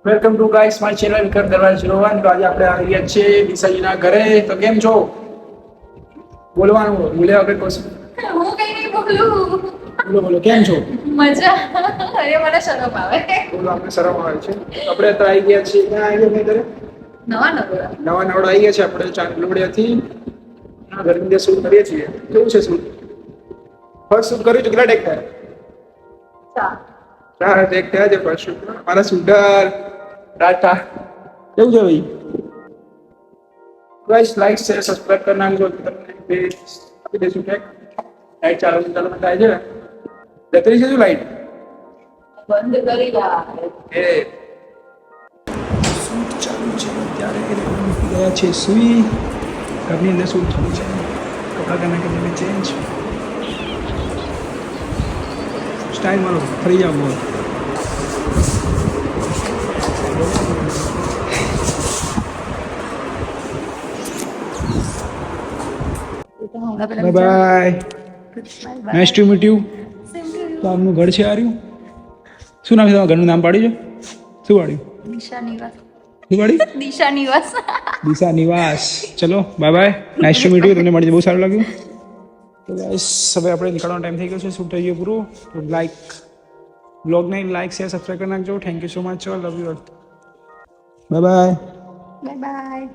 Welcome to guys my channel Vikram દરવાજ 01. તો આજે આપણે આવી ગયા છીએ દિશાજીના ઘરે. તો કેમ છો? બોલવાનું ભૂલ્યા વગર કહો. હું કઈ નહીં બોલું. બોલો બોલો, કેમ છો? મજા. અરે મને શરમ આવે. બોલો, આપણે શરમ આવે છે. આપણે તો આવી ગયા છીએ. ક્યાં આવી ગયા ઘરે? નવા નવરા. નવા નવડા આવી ગયા છે આપણે ચાંદલોડિયાથી. ઘરની અંદર શૂટ કરીએ છીએ. કેવું છે શૂટ? ફર્સ્ટ શૂટ કર્યું કેટલા ટેક થયા? ચા. 4 ટેક થયા છે ફર્સ્ટ શૂટમાં. મારા શૂટર ટાટા કેવું છે ભાઈ? ગાઈસ લાઈક શેર સબસ્ક્રાઇબ કરી નાખજો. તમને પેજ આપી દઈશું ટેક. લાઈટ ચાલુ થાય છે. જતી છે શું લાઈટ? બંધ કરી યાર. એ શૂટ ચાલુ છે ત્યારે ગયા છે સુઈ. ઘરની અંદર શૂટ ચાલુ છે. કપડા કરી નાખી ચેન્જ. સ્ટાઇલ મારો ફરી જાવ બોલ. Bye bye. Nice to meet you. તો આપનું ઘર છે આર્યું? શું નામ છે તમારા ઘરનું? નામ પાડ્યું છે? શું પાડ્યું? દિશા નિવાસ. શું પાડ્યું? દિશા નિવાસ. દિશા નિવાસ. ચલો bye bye. Nice to meet you. તમને મળીને બહુ સારું લાગ્યું. તો ગાઈસ હવે આપણે નીકળવાનો ટાઈમ થઈ ગયો છે. શૂટ થઈ ગયો પૂરું. તો બ્લોગને લાઈક શેર સબસ્ક્રાઈબ કરી નાખજો. Thank you so much. Love you all. Bye bye. Bye bye.